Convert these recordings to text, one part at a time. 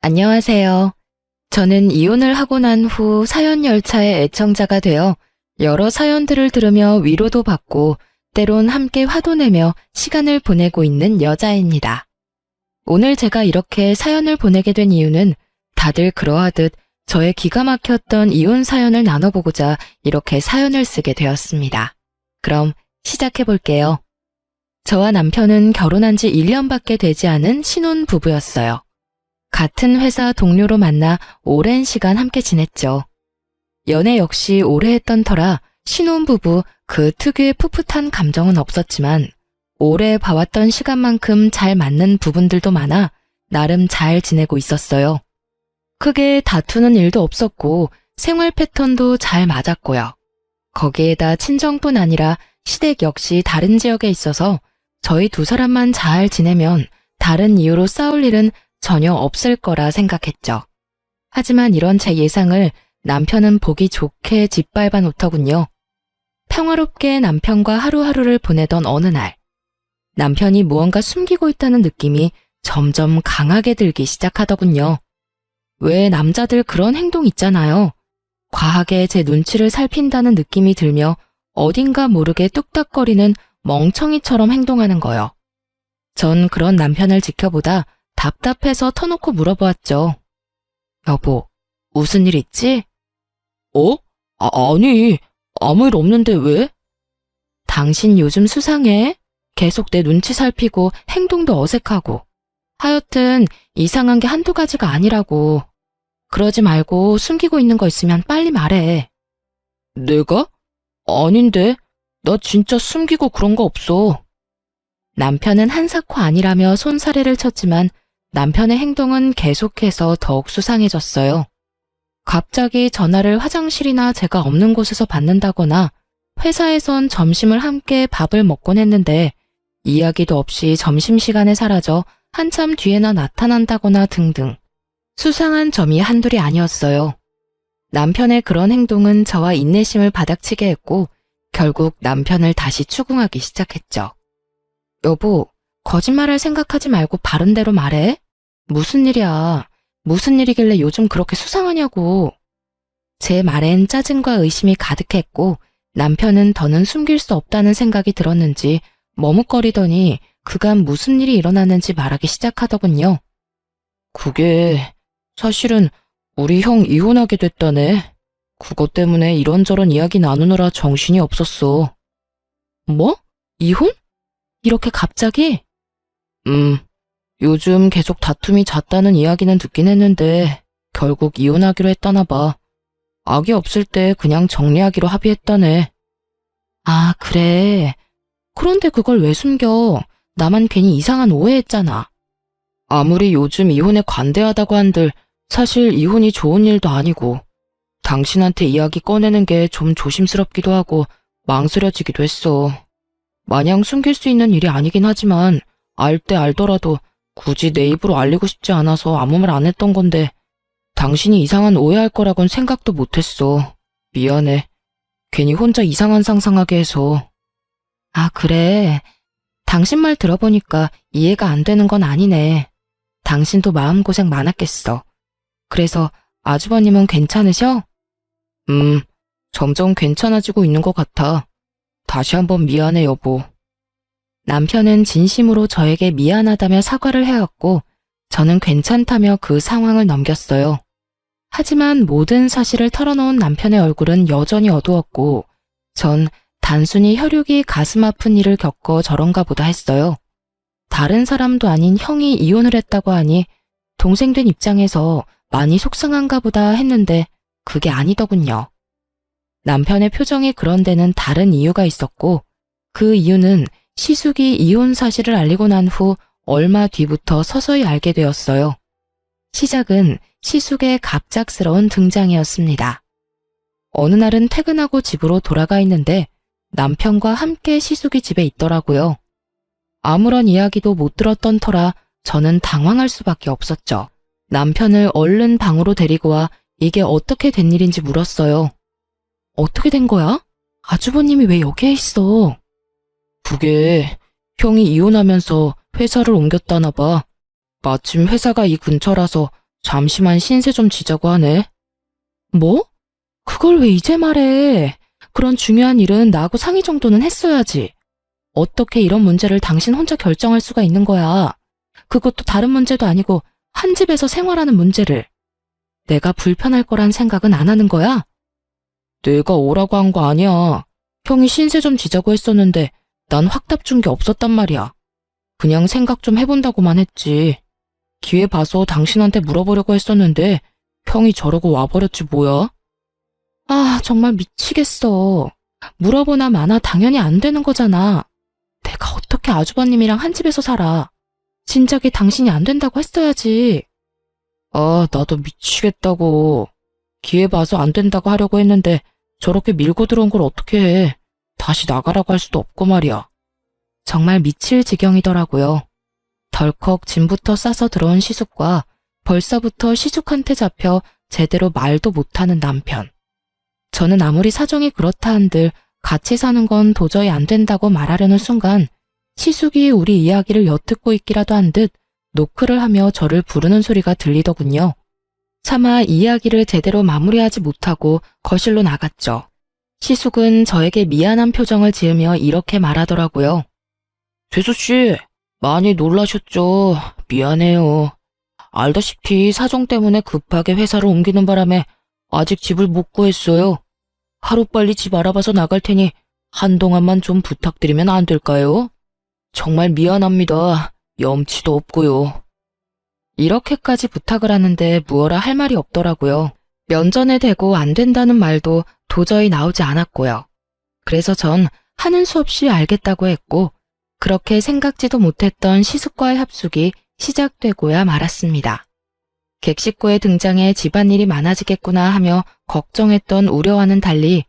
안녕하세요. 저는 이혼을 하고 난 후 사연 열차의 애청자가 되어 여러 사연들을 들으며 위로도 받고 때론 함께 화도 내며 시간을 보내고 있는 여자입니다. 오늘 제가 이렇게 사연을 보내게 된 이유는 다들 그러하듯 저의 기가 막혔던 이혼 사연을 나눠보고자 이렇게 사연을 쓰게 되었습니다. 그럼 시작해 볼게요. 저와 남편은 결혼한 지 1년밖에 되지 않은 신혼 부부였어요. 같은 회사 동료로 만나 오랜 시간 함께 지냈죠. 연애 역시 오래 했던 터라 신혼부부 그 특유의 풋풋한 감정은 없었지만 오래 봐왔던 시간만큼 잘 맞는 부분들도 많아 나름 잘 지내고 있었어요. 크게 다투는 일도 없었고 생활 패턴도 잘 맞았고요. 거기에다 친정뿐 아니라 시댁 역시 다른 지역에 있어서 저희 두 사람만 잘 지내면 다른 이유로 싸울 일은 전혀 없을 거라 생각했죠. 하지만 이런 제 예상을 남편은 보기 좋게 짓밟아 놓더군요. 평화롭게 남편과 하루하루를 보내던 어느 날, 남편이 무언가 숨기고 있다는 느낌이 점점 강하게 들기 시작하더군요. 왜 남자들 그런 행동 있잖아요. 과하게 제 눈치를 살핀다는 느낌이 들며 어딘가 모르게 뚝딱거리는 멍청이처럼 행동하는 거요. 전 그런 남편을 지켜보다 답답해서 터놓고 물어보았죠. 여보, 무슨 일 있지? 아니, 아무 일 없는데 왜? 당신 요즘 수상해? 계속 내 눈치 살피고 행동도 어색하고. 하여튼 이상한 게 한두 가지가 아니라고. 그러지 말고 숨기고 있는 거 있으면 빨리 말해. 내가? 아닌데, 나 진짜 숨기고 그런 거 없어. 남편은 한사코 아니라며 손사래를 쳤지만 남편의 행동은 계속해서 더욱 수상해졌어요. 갑자기 전화를 화장실이나 제가 없는 곳에서 받는다거나 회사에선 점심을 함께 밥을 먹곤 했는데 이야기도 없이 점심시간에 사라져 한참 뒤에나 나타난다거나 등등 수상한 점이 한둘이 아니었어요. 남편의 그런 행동은 저와 인내심을 바닥치게 했고 결국 남편을 다시 추궁하기 시작했죠. 여보, 거짓말할 생각하지 말고 바른 대로 말해. 무슨 일이야? 무슨 일이길래 요즘 그렇게 수상하냐고. 제 말엔 짜증과 의심이 가득했고 남편은 더는 숨길 수 없다는 생각이 들었는지 머뭇거리더니 그간 무슨 일이 일어났는지 말하기 시작하더군요. 그게 사실은 우리 형 이혼하게 됐다네. 그것 때문에 이런저런 이야기 나누느라 정신이 없었어. 뭐? 이혼? 이렇게 갑자기? 요즘 계속 다툼이 잦다는 이야기는 듣긴 했는데 결국 이혼하기로 했다나 봐. 악이 없을 때 그냥 정리하기로 합의했다네. 아, 그래. 그런데 그걸 왜 숨겨? 나만 괜히 이상한 오해했잖아. 아무리 요즘 이혼에 관대하다고 한들 사실 이혼이 좋은 일도 아니고 당신한테 이야기 꺼내는 게 좀 조심스럽기도 하고 망설여지기도 했어. 마냥 숨길 수 있는 일이 아니긴 하지만 알 때 알더라도 굳이 내 입으로 알리고 싶지 않아서 아무 말 안 했던 건데 당신이 이상한 오해할 거라곤 생각도 못했어. 미안해. 괜히 혼자 이상한 상상하게 해서. 아, 그래. 당신 말 들어보니까 이해가 안 되는 건 아니네. 당신도 마음고생 많았겠어. 그래서 아주버님은 괜찮으셔? 점점 괜찮아지고 있는 것 같아. 다시 한번 미안해, 여보. 남편은 진심으로 저에게 미안하다며 사과를 해왔고 저는 괜찮다며 그 상황을 넘겼어요. 하지만 모든 사실을 털어놓은 남편의 얼굴은 여전히 어두웠고 전 단순히 혈육이 가슴 아픈 일을 겪어 저런가 보다 했어요. 다른 사람도 아닌 형이 이혼을 했다고 하니 동생 된 입장에서 많이 속상한가 보다 했는데 그게 아니더군요. 남편의 표정이 그런 데는 다른 이유가 있었고 그 이유는 시숙이 이혼 사실을 알리고 난 후 얼마 뒤부터 서서히 알게 되었어요. 시작은 시숙의 갑작스러운 등장이었습니다. 어느 날은 퇴근하고 집으로 돌아가 있는데 남편과 함께 시숙이 집에 있더라고요. 아무런 이야기도 못 들었던 터라 저는 당황할 수밖에 없었죠. 남편을 얼른 방으로 데리고 와 이게 어떻게 된 일인지 물었어요. 어떻게 된 거야? 아주버님이 왜 여기에 있어? 그게 형이 이혼하면서 회사를 옮겼다나 봐. 마침 회사가 이 근처라서 잠시만 신세 좀 지자고 하네. 뭐? 그걸 왜 이제 말해? 그런 중요한 일은 나하고 상의 정도는 했어야지. 어떻게 이런 문제를 당신 혼자 결정할 수가 있는 거야? 그것도 다른 문제도 아니고 한 집에서 생활하는 문제를. 내가 불편할 거란 생각은 안 하는 거야? 내가 오라고 한 거 아니야. 형이 신세 좀 지자고 했었는데 난 확답 준 게 없었단 말이야. 그냥 생각 좀 해본다고만 했지. 기회 봐서 당신한테 물어보려고 했었는데 형이 저러고 와버렸지 뭐야? 아, 정말 미치겠어. 물어보나 마나 당연히 안 되는 거잖아. 내가 어떻게 아주버님이랑 한 집에서 살아. 진작에 당신이 안 된다고 했어야지. 아, 나도 미치겠다고. 기회 봐서 안 된다고 하려고 했는데 저렇게 밀고 들어온 걸 어떻게 해. 다시 나가라고 할 수도 없고 말이야. 정말 미칠 지경이더라고요. 덜컥 짐부터 싸서 들어온 시숙과 벌써부터 시숙한테 잡혀 제대로 말도 못하는 남편. 저는 아무리 사정이 그렇다 한들 같이 사는 건 도저히 안 된다고 말하려는 순간 시숙이 우리 이야기를 엿듣고 있기라도 한 듯 노크를 하며 저를 부르는 소리가 들리더군요. 차마 이야기를 제대로 마무리하지 못하고 거실로 나갔죠. 시숙은 저에게 미안한 표정을 지으며 이렇게 말하더라고요. 재수씨, 많이 놀라셨죠? 미안해요. 알다시피 사정 때문에 급하게 회사를 옮기는 바람에 아직 집을 못 구했어요. 하루빨리 집 알아봐서 나갈 테니 한동안만 좀 부탁드리면 안 될까요? 정말 미안합니다. 염치도 없고요. 이렇게까지 부탁을 하는데 무어라 할 말이 없더라고요. 면전에 대고 안 된다는 말도 도저히 나오지 않았고요. 그래서 전 하는 수 없이 알겠다고 했고 그렇게 생각지도 못했던 시숙과의 합숙이 시작되고야 말았습니다. 객식구의 등장에 집안일이 많아지겠구나 하며 걱정했던 우려와는 달리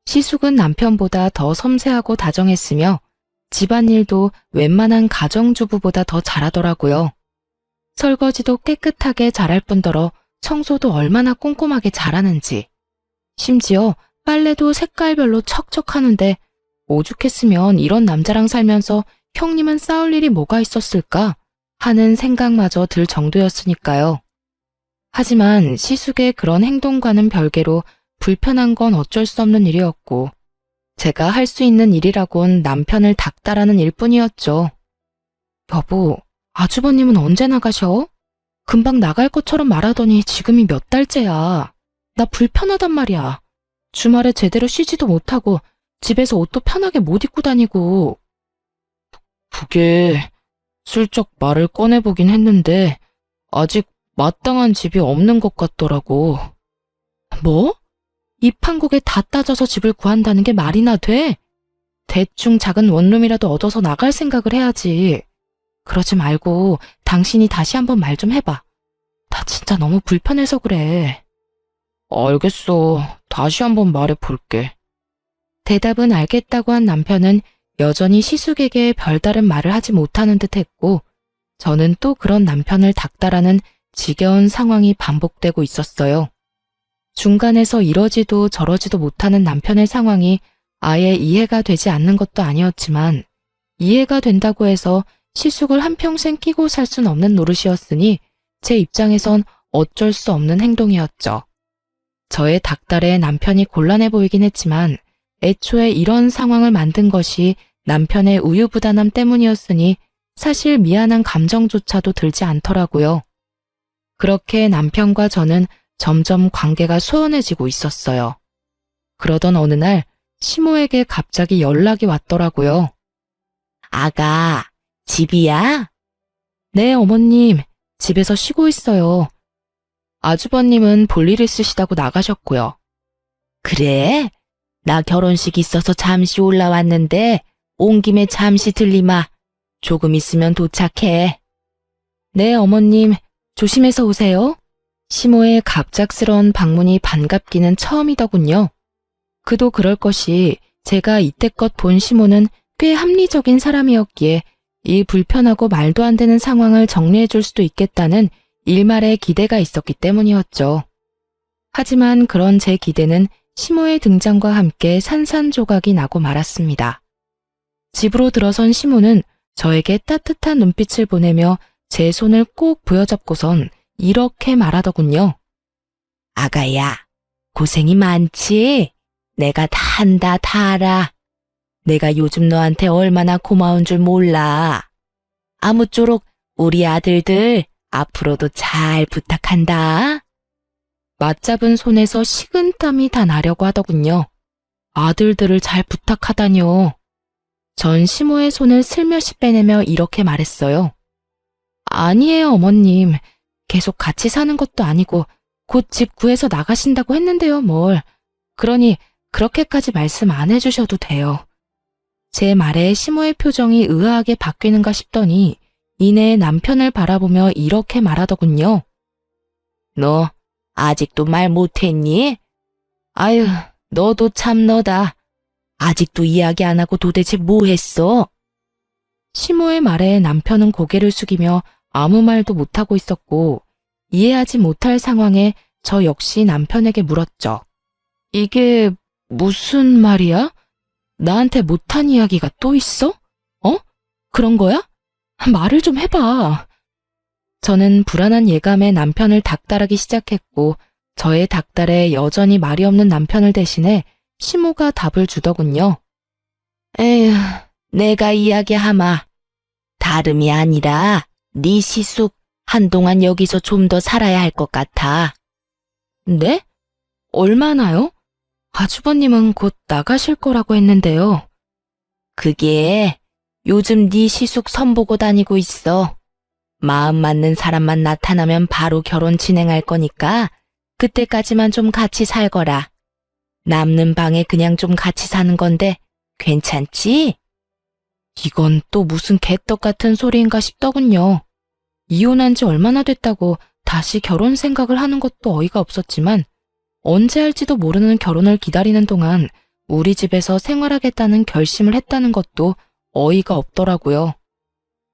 시숙은 남편보다 더 섬세하고 다정했으며 집안일도 웬만한 가정주부보다 더 잘하더라고요. 설거지도 깨끗하게 잘할 뿐더러 청소도 얼마나 꼼꼼하게 잘하는지. 심지어 빨래도 색깔별로 척척 하는데 오죽했으면 이런 남자랑 살면서 형님은 싸울 일이 뭐가 있었을까 하는 생각마저 들 정도였으니까요. 하지만 시숙의 그런 행동과는 별개로 불편한 건 어쩔 수 없는 일이었고 제가 할 수 있는 일이라곤 남편을 닥달하는 일뿐이었죠. 여보, 아주버님은 언제 나가셔? 금방 나갈 것처럼 말하더니 지금이 몇 달째야. 나 불편하단 말이야. 주말에 제대로 쉬지도 못하고 집에서 옷도 편하게 못 입고 다니고. 그게 슬쩍 말을 꺼내보긴 했는데 아직 마땅한 집이 없는 것 같더라고. 뭐? 입 한 곡에 다 따져서 집을 구한다는 게 말이나 돼? 대충 작은 원룸이라도 얻어서 나갈 생각을 해야지. 그러지 말고 당신이 다시 한번 말 좀 해봐. 나 진짜 너무 불편해서 그래. 알겠어. 다시 한번 말해볼게. 대답은 알겠다고 한 남편은 여전히 시숙에게 별다른 말을 하지 못하는 듯 했고 저는 또 그런 남편을 닥달하는 지겨운 상황이 반복되고 있었어요. 중간에서 이러지도 저러지도 못하는 남편의 상황이 아예 이해가 되지 않는 것도 아니었지만 이해가 된다고 해서 시숙을 한평생 끼고 살 순 없는 노릇이었으니 제 입장에선 어쩔 수 없는 행동이었죠. 저의 닥달에 남편이 곤란해 보이긴 했지만 애초에 이런 상황을 만든 것이 남편의 우유부단함 때문이었으니 사실 미안한 감정조차도 들지 않더라고요. 그렇게 남편과 저는 점점 관계가 소원해지고 있었어요. 그러던 어느 날 시모에게 갑자기 연락이 왔더라고요. 아가, 집이야? 네, 어머님. 집에서 쉬고 있어요. 아주버님은 볼일 있으시다고 나가셨고요. 그래? 나 결혼식 있어서 잠시 올라왔는데 온 김에 잠시 들리마. 조금 있으면 도착해. 네, 어머님. 조심해서 오세요. 시모의 갑작스러운 방문이 반갑기는 처음이더군요. 그도 그럴 것이 제가 이때껏 본 시모는 꽤 합리적인 사람이었기에 이 불편하고 말도 안 되는 상황을 정리해 줄 수도 있겠다는 일말의 기대가 있었기 때문이었죠. 하지만 그런 제 기대는 시모의 등장과 함께 산산조각이 나고 말았습니다. 집으로 들어선 시모는 저에게 따뜻한 눈빛을 보내며 제 손을 꼭 부여잡고선 이렇게 말하더군요. 아가야, 고생이 많지? 내가 다 한다, 다 알아. 내가 요즘 너한테 얼마나 고마운 줄 몰라. 아무쪼록 우리 아들들 앞으로도 잘 부탁한다. 맞잡은 손에서 식은땀이 다 나려고 하더군요. 아들들을 잘 부탁하다뇨. 전 시모의 손을 슬며시 빼내며 이렇게 말했어요. 아니에요, 어머님. 계속 같이 사는 것도 아니고 곧 집 구해서 나가신다고 했는데요, 뭘. 그러니 그렇게까지 말씀 안 해주셔도 돼요. 제 말에 시모의 표정이 의아하게 바뀌는가 싶더니 이내 남편을 바라보며 이렇게 말하더군요. 너 아직도 말 못했니? 아유, 너도 참 너다. 아직도 이야기 안 하고 도대체 뭐 했어? 시모의 말에 남편은 고개를 숙이며 아무 말도 못하고 있었고 이해하지 못할 상황에 저 역시 남편에게 물었죠. 이게 무슨 말이야? 나한테 못한 이야기가 또 있어? 그런 거야? 말을 좀 해봐. 저는 불안한 예감에 남편을 닥달하기 시작했고 저의 닥달에 여전히 말이 없는 남편을 대신해 시모가 답을 주더군요. 에휴, 내가 이야기하마. 다름이 아니라 네 시숙 한동안 여기서 좀 더 살아야 할 것 같아. 네? 얼마나요? 아주버님은 곧 나가실 거라고 했는데요. 그게 요즘 네 시숙 선보고 다니고 있어. 마음 맞는 사람만 나타나면 바로 결혼 진행할 거니까 그때까지만 좀 같이 살거라. 남는 방에 그냥 좀 같이 사는 건데 괜찮지? 이건 또 무슨 개떡 같은 소리인가 싶더군요. 이혼한 지 얼마나 됐다고 다시 결혼 생각을 하는 것도 어이가 없었지만 언제 할지도 모르는 결혼을 기다리는 동안 우리 집에서 생활하겠다는 결심을 했다는 것도 어이가 없더라고요.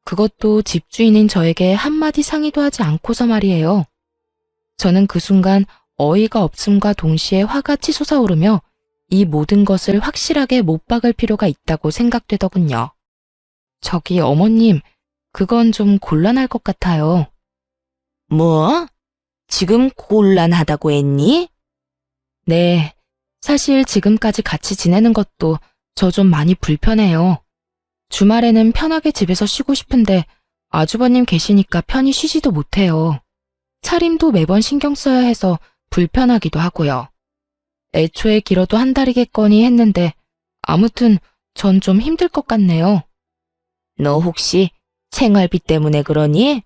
그것도 집주인인 저에게 한마디 상의도 하지 않고서 말이에요. 저는 그 순간 어이가 없음과 동시에 화가 치솟아오르며 이 모든 것을 확실하게 못 박을 필요가 있다고 생각되더군요. 저기 어머님, 그건 좀 곤란할 것 같아요. 뭐? 지금 곤란하다고 했니? 네, 사실 지금까지 같이 지내는 것도 저 좀 많이 불편해요. 주말에는 편하게 집에서 쉬고 싶은데 아주버님 계시니까 편히 쉬지도 못해요. 차림도 매번 신경 써야 해서 불편하기도 하고요. 애초에 길어도 한 달이겠거니 했는데 아무튼 전 좀 힘들 것 같네요. 너 혹시 생활비 때문에 그러니?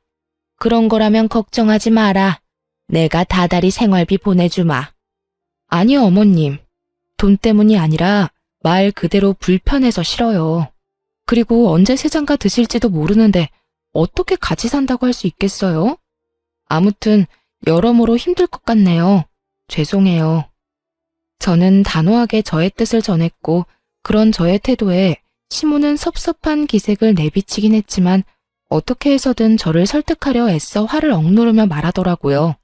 그런 거라면 걱정하지 마라. 내가 다달이 생활비 보내주마. 아니요, 어머님. 돈 때문이 아니라 말 그대로 불편해서 싫어요. 그리고 언제 새장가 드실지도 모르는데 어떻게 같이 산다고 할 수 있겠어요? 아무튼 여러모로 힘들 것 같네요. 죄송해요. 저는 단호하게 저의 뜻을 전했고 그런 저의 태도에 시모는 섭섭한 기색을 내비치긴 했지만 어떻게 해서든 저를 설득하려 애써 화를 억누르며 말하더라고요.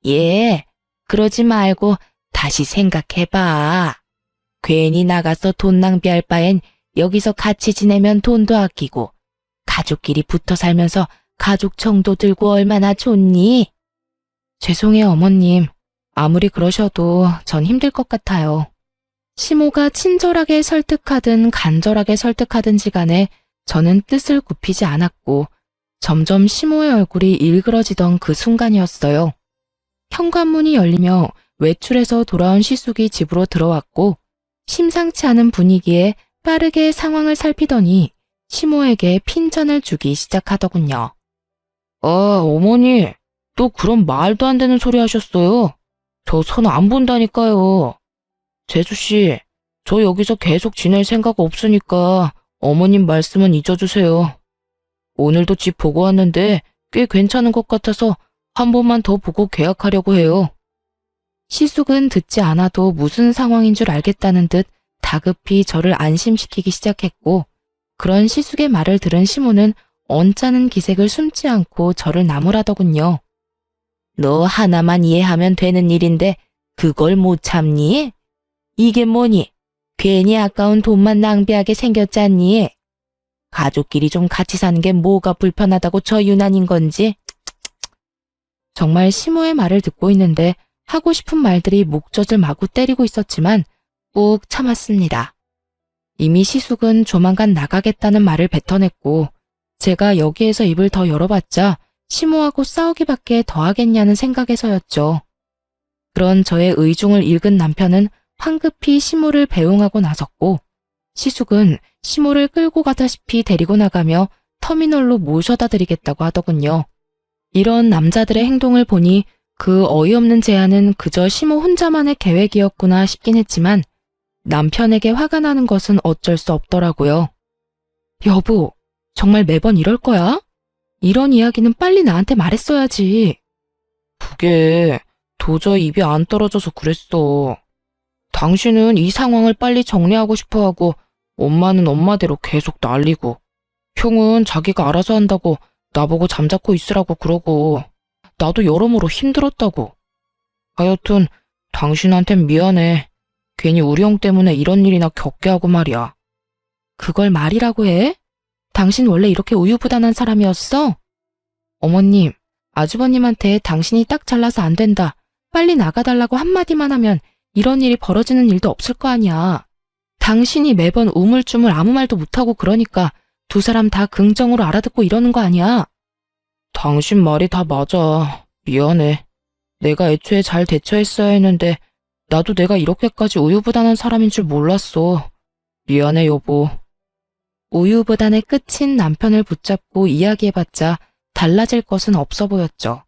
예, 그러지 말고 다시 생각해봐. 괜히 나가서 돈 낭비할 바엔 여기서 같이 지내면 돈도 아끼고 가족끼리 붙어 살면서 가족 정도 들고 얼마나 좋니? 죄송해요, 어머님. 아무리 그러셔도 전 힘들 것 같아요. 시모가 친절하게 설득하든 간절하게 설득하든지 간에 저는 뜻을 굽히지 않았고 점점 시모의 얼굴이 일그러지던 그 순간이었어요. 현관문이 열리며 외출해서 돌아온 시숙이 집으로 들어왔고 심상치 않은 분위기에 빠르게 상황을 살피더니 시모에게 핀잔을 주기 시작하더군요. 어머니, 또 그런 말도 안 되는 소리 하셨어요. 저 손 안 본다니까요. 재수씨, 저 여기서 계속 지낼 생각 없으니까 어머님 말씀은 잊어주세요. 오늘도 집 보고 왔는데 꽤 괜찮은 것 같아서 한 번만 더 보고 계약하려고 해요. 시숙은 듣지 않아도 무슨 상황인 줄 알겠다는 듯 다급히 저를 안심시키기 시작했고 그런 시숙의 말을 들은 시모는 언짢은 기색을 숨지 않고 저를 나무라더군요. 너 하나만 이해하면 되는 일인데 그걸 못 참니? 이게 뭐니? 괜히 아까운 돈만 낭비하게 생겼잖니? 가족끼리 좀 같이 사는 게 뭐가 불편하다고 저 유난인 건지? 정말 시모의 말을 듣고 있는데 하고 싶은 말들이 목젖을 마구 때리고 있었지만 꾹 참았습니다. 이미 시숙은 조만간 나가겠다는 말을 뱉어냈고 제가 여기에서 입을 더 열어봤자 시모하고 싸우기밖에 더 하겠냐는 생각에서였죠. 그런 저의 의중을 읽은 남편은 황급히 시모를 배웅하고 나섰고 시숙은 시모를 끌고 가다시피 데리고 나가며 터미널로 모셔다 드리겠다고 하더군요. 이런 남자들의 행동을 보니 그 어이없는 제안은 그저 시모 혼자만의 계획이었구나 싶긴 했지만 남편에게 화가 나는 것은 어쩔 수 없더라고요. 여보, 정말 매번 이럴 거야? 이런 이야기는 빨리 나한테 말했어야지. 그게 도저히 입이 안 떨어져서 그랬어. 당신은 이 상황을 빨리 정리하고 싶어 하고 엄마는 엄마대로 계속 난리고 형은 자기가 알아서 한다고 나보고 잠자코 있으라고 그러고 나도 여러모로 힘들었다고. 하여튼 당신한텐 미안해. 괜히 우리 형 때문에 이런 일이나 겪게 하고 말이야. 그걸 말이라고 해? 당신 원래 이렇게 우유부단한 사람이었어? 어머님, 아주버님한테 당신이 딱 잘나서 안 된다. 빨리 나가달라고 한마디만 하면 이런 일이 벌어지는 일도 없을 거 아니야. 당신이 매번 우물쭈물 아무 말도 못하고 그러니까 두 사람 다 긍정으로 알아듣고 이러는 거 아니야. 당신 말이 다 맞아. 미안해. 내가 애초에 잘 대처했어야 했는데 나도 내가 이렇게까지 우유부단한 사람인 줄 몰랐어. 미안해, 여보. 우유부단의 끝인 남편을 붙잡고 이야기해봤자 달라질 것은 없어 보였죠.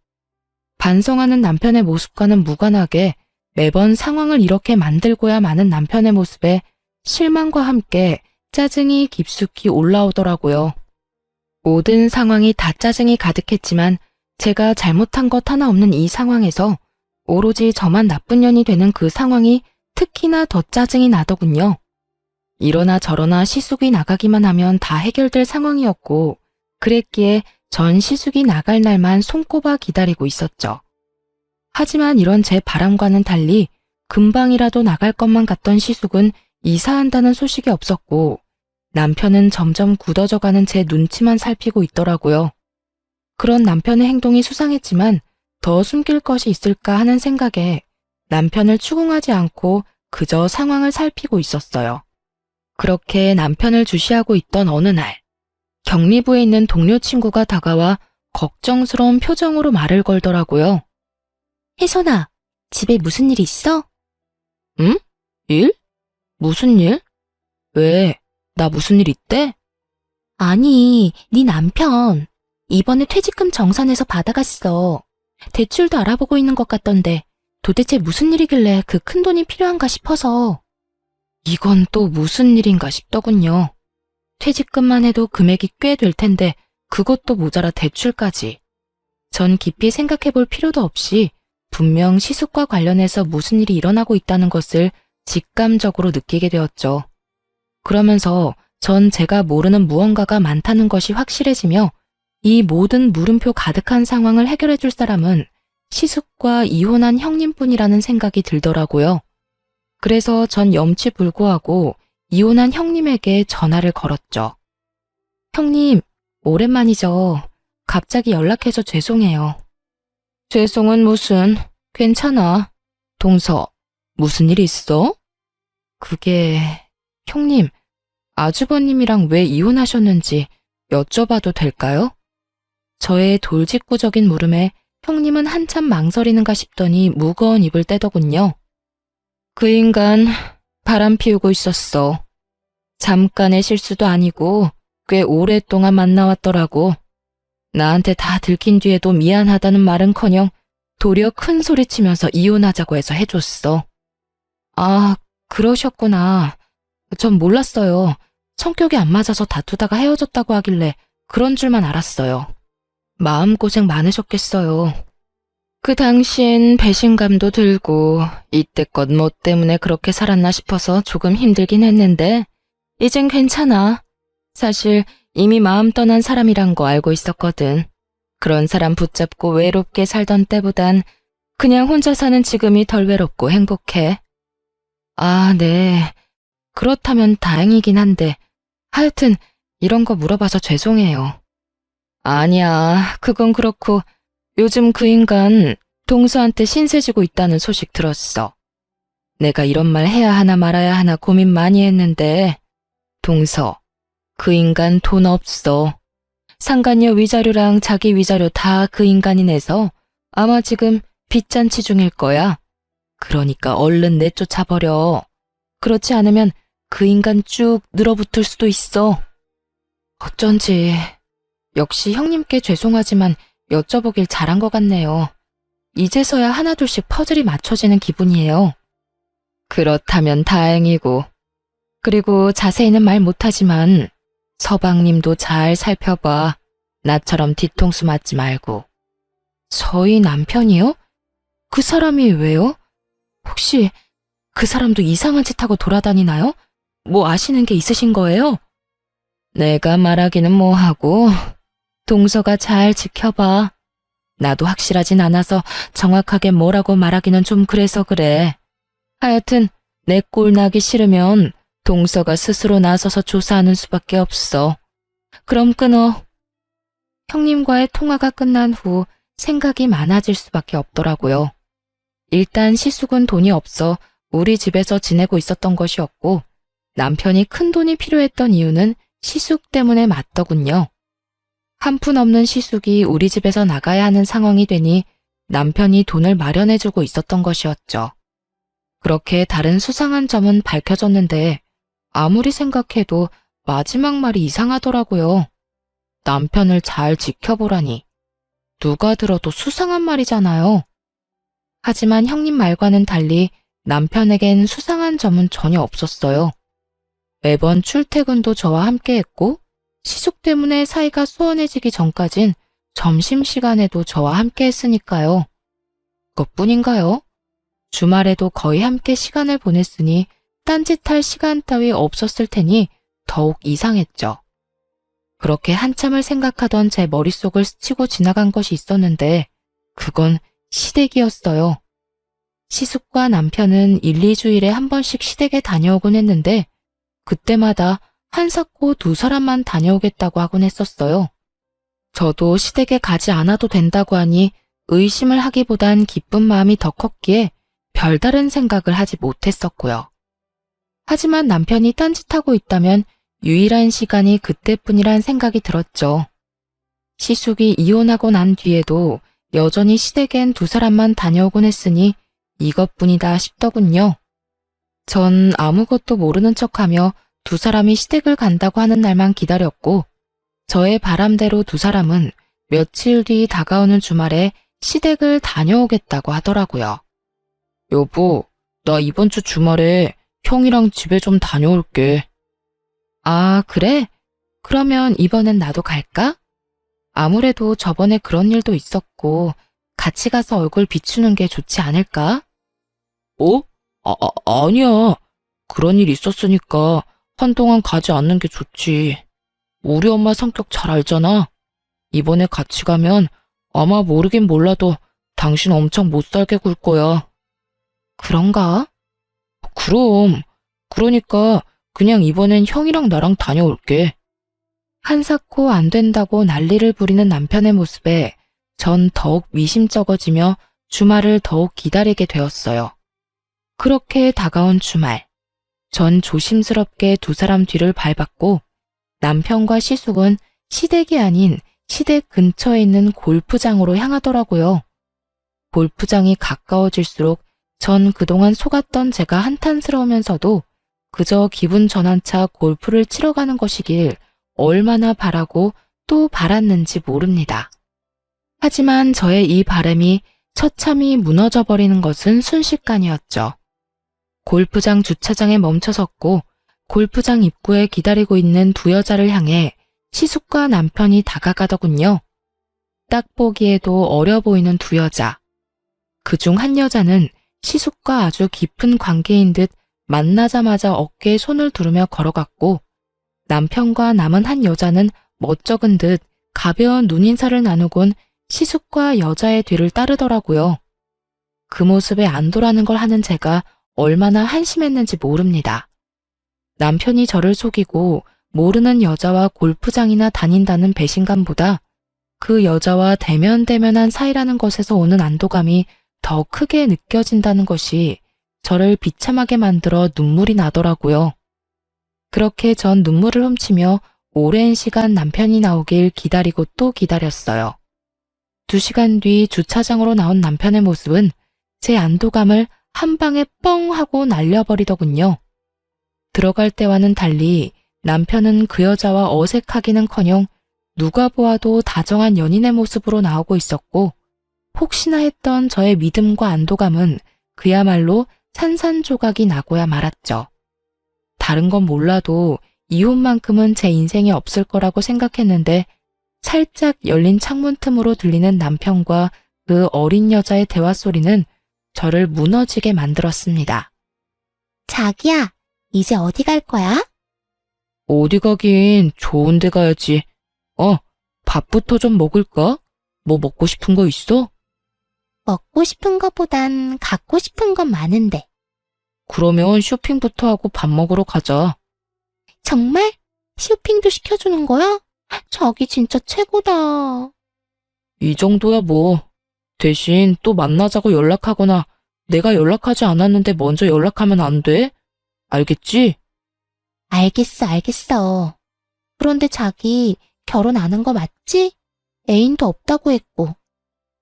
반성하는 남편의 모습과는 무관하게 매번 상황을 이렇게 만들고야 마는 남편의 모습에 실망과 함께 짜증이 깊숙이 올라오더라고요. 모든 상황이 다 짜증이 가득했지만 제가 잘못한 것 하나 없는 이 상황에서 오로지 저만 나쁜 년이 되는 그 상황이 특히나 더 짜증이 나더군요. 이러나 저러나 시숙이 나가기만 하면 다 해결될 상황이었고 그랬기에 전 시숙이 나갈 날만 손꼽아 기다리고 있었죠. 하지만 이런 제 바람과는 달리 금방이라도 나갈 것만 같던 시숙은 이사한다는 소식이 없었고 남편은 점점 굳어져가는 제 눈치만 살피고 있더라고요. 그런 남편의 행동이 수상했지만 더 숨길 것이 있을까 하는 생각에 남편을 추궁하지 않고 그저 상황을 살피고 있었어요. 그렇게 남편을 주시하고 있던 어느 날 격리부에 있는 동료 친구가 다가와 걱정스러운 표정으로 말을 걸더라고요. 혜선아, 집에 무슨 일 있어? 응? 일? 무슨 일? 왜? 나 무슨 일 있대? 아니, 네 남편. 이번에 퇴직금 정산해서 받아갔어. 대출도 알아보고 있는 것 같던데 도대체 무슨 일이길래 그 큰돈이 필요한가 싶어서. 이건 또 무슨 일인가 싶더군요. 퇴직금만 해도 금액이 꽤 될 텐데 그것도 모자라 대출까지. 전 깊이 생각해 볼 필요도 없이 분명 시숙과 관련해서 무슨 일이 일어나고 있다는 것을 직감적으로 느끼게 되었죠. 그러면서 전 제가 모르는 무언가가 많다는 것이 확실해지며 이 모든 물음표 가득한 상황을 해결해 줄 사람은 시숙과 이혼한 형님뿐이라는 생각이 들더라고요. 그래서 전 염치불구하고 이혼한 형님에게 전화를 걸었죠. 형님, 오랜만이죠. 갑자기 연락해서 죄송해요. 죄송은 무슨, 괜찮아. 동서, 무슨 일 있어? 그게, 형님, 아주버님이랑 왜 이혼하셨는지 여쭤봐도 될까요? 저의 돌직구적인 물음에 형님은 한참 망설이는가 싶더니 무거운 입을 떼더군요. 그 인간 바람 피우고 있었어. 잠깐의 실수도 아니고 꽤 오랫동안 만나왔더라고. 나한테 다 들킨 뒤에도 미안하다는 말은커녕 도리어 큰 소리치면서 이혼하자고 해서 해줬어. 아, 그러셨구나. 전 몰랐어요. 성격이 안 맞아서 다투다가 헤어졌다고 하길래 그런 줄만 알았어요. 마음고생 많으셨겠어요. 그 당시엔 배신감도 들고 이때껏 뭐 때문에 그렇게 살았나 싶어서 조금 힘들긴 했는데 이젠 괜찮아. 사실 이미 마음 떠난 사람이란 거 알고 있었거든. 그런 사람 붙잡고 외롭게 살던 때보단 그냥 혼자 사는 지금이 덜 외롭고 행복해. 아, 네. 그렇다면 다행이긴 한데 하여튼 이런 거 물어봐서 죄송해요. 아니야, 그건 그렇고 요즘 그 인간 동서한테 신세 지고 있다는 소식 들었어. 내가 이런 말 해야 하나 말아야 하나 고민 많이 했는데, 동서, 그 인간 돈 없어. 상간녀 위자료랑 자기 위자료 다 그 인간이 내서 아마 지금 빚잔치 중일 거야. 그러니까 얼른 내쫓아버려. 그렇지 않으면 그 인간 쭉 늘어붙을 수도 있어. 어쩐지 역시 형님께 죄송하지만 여쭤보길 잘한 것 같네요. 이제서야 하나둘씩 퍼즐이 맞춰지는 기분이에요. 그렇다면 다행이고. 그리고 자세히는 말 못하지만 서방님도 잘 살펴봐. 나처럼 뒤통수 맞지 말고. 저희 남편이요? 그 사람이 왜요? 혹시 그 사람도 이상한 짓 하고 돌아다니나요? 뭐 아시는 게 있으신 거예요? 내가 말하기는 뭐하고 동서가 잘 지켜봐. 나도 확실하진 않아서 정확하게 뭐라고 말하기는 좀 그래서 그래. 하여튼 내 꼴 나기 싫으면 동서가 스스로 나서서 조사하는 수밖에 없어. 그럼 끊어. 형님과의 통화가 끝난 후 생각이 많아질 수밖에 없더라고요. 일단 시숙은 돈이 없어 우리 집에서 지내고 있었던 것이었고 남편이 큰 돈이 필요했던 이유는 시숙 때문에 맞더군요. 한 푼 없는 시숙이 우리 집에서 나가야 하는 상황이 되니 남편이 돈을 마련해주고 있었던 것이었죠. 그렇게 다른 수상한 점은 밝혀졌는데 아무리 생각해도 마지막 말이 이상하더라고요. 남편을 잘 지켜보라니. 누가 들어도 수상한 말이잖아요. 하지만 형님 말과는 달리 남편에겐 수상한 점은 전혀 없었어요. 매번 출퇴근도 저와 함께 했고 시숙 때문에 사이가 소원해지기 전까진 점심시간에도 저와 함께 했으니까요. 그것뿐인가요? 주말에도 거의 함께 시간을 보냈으니 딴짓할 시간 따위 없었을 테니 더욱 이상했죠. 그렇게 한참을 생각하던 제 머릿속을 스치고 지나간 것이 있었는데 그건 시댁이었어요. 시숙과 남편은 1, 2주일에 한 번씩 시댁에 다녀오곤 했는데 그때마다 한사코 두 사람만 다녀오겠다고 하곤 했었어요. 저도 시댁에 가지 않아도 된다고 하니 의심을 하기보단 기쁜 마음이 더 컸기에 별다른 생각을 하지 못했었고요. 하지만 남편이 딴짓하고 있다면 유일한 시간이 그때뿐이란 생각이 들었죠. 시숙이 이혼하고 난 뒤에도 여전히 시댁엔 두 사람만 다녀오곤 했으니 이것뿐이다 싶더군요. 전 아무것도 모르는 척하며 두 사람이 시댁을 간다고 하는 날만 기다렸고 저의 바람대로 두 사람은 며칠 뒤 다가오는 주말에 시댁을 다녀오겠다고 하더라고요. 여보, 나 이번 주 주말에 형이랑 집에 좀 다녀올게. 아, 그래? 그러면 이번엔 나도 갈까? 아무래도 저번에 그런 일도 있었고 같이 가서 얼굴 비추는 게 좋지 않을까? 어? 아니야. 그런 일 있었으니까 한동안 가지 않는 게 좋지. 우리 엄마 성격 잘 알잖아. 이번에 같이 가면 아마 모르긴 몰라도 당신 엄청 못 살게 굴 거야. 그런가? 그럼. 그러니까 그냥 이번엔 형이랑 나랑 다녀올게. 한사코 안 된다고 난리를 부리는 남편의 모습에 전 더욱 미심쩍어지며 주말을 더욱 기다리게 되었어요. 그렇게 다가온 주말, 전 조심스럽게 두 사람 뒤를 밟았고 남편과 시숙은 시댁이 아닌 시댁 근처에 있는 골프장으로 향하더라고요. 골프장이 가까워질수록 전 그동안 속았던 제가 한탄스러우면서도 그저 기분 전환차 골프를 치러 가는 것이길 얼마나 바라고 또 바랐는지 모릅니다. 하지만 저의 이 바람이 처참히 무너져버리는 것은 순식간이었죠. 골프장 주차장에 멈춰섰고 골프장 입구에 기다리고 있는 두 여자를 향해 시숙과 남편이 다가가더군요. 딱 보기에도 어려 보이는 두 여자. 그중 한 여자는 시숙과 아주 깊은 관계인 듯 만나자마자 어깨에 손을 두르며 걸어갔고 남편과 남은 한 여자는 멋쩍은 듯 가벼운 눈인사를 나누곤 시숙과 여자의 뒤를 따르더라고요. 그 모습에 안도라는 걸 하는 제가 얼마나 한심했는지 모릅니다. 남편이 저를 속이고 모르는 여자와 골프장이나 다닌다는 배신감보다 그 여자와 대면대면한 사이라는 것에서 오는 안도감이 더 크게 느껴진다는 것이 저를 비참하게 만들어 눈물이 나더라고요. 그렇게 전 눈물을 훔치며 오랜 시간 남편이 나오길 기다리고 또 기다렸어요. 2시간 뒤 주차장으로 나온 남편의 모습은 제 안도감을 한 방에 뻥 하고 날려버리더군요. 들어갈 때와는 달리 남편은 그 여자와 어색하기는커녕 누가 보아도 다정한 연인의 모습으로 나오고 있었고, 혹시나 했던 저의 믿음과 안도감은 그야말로 산산조각이 나고야 말았죠. 다른 건 몰라도 이혼만큼은 제 인생에 없을 거라고 생각했는데, 살짝 열린 창문 틈으로 들리는 남편과 그 어린 여자의 대화 소리는 저를 무너지게 만들었습니다. 자기야, 이제 어디 갈 거야? 어디 가긴 좋은 데 가야지. 밥부터 좀 먹을까? 뭐 먹고 싶은 거 있어? 먹고 싶은 거보단 갖고 싶은 건 많은데. 그러면 쇼핑부터 하고 밥 먹으러 가자. 정말? 쇼핑도 시켜주는 거야? 자기 진짜 최고다. 이 정도야 뭐. 대신 또 만나자고 연락하거나 내가 연락하지 않았는데 먼저 연락하면 안 돼? 알겠지? 알겠어. 그런데 자기 결혼 안 한 거 맞지? 애인도 없다고 했고.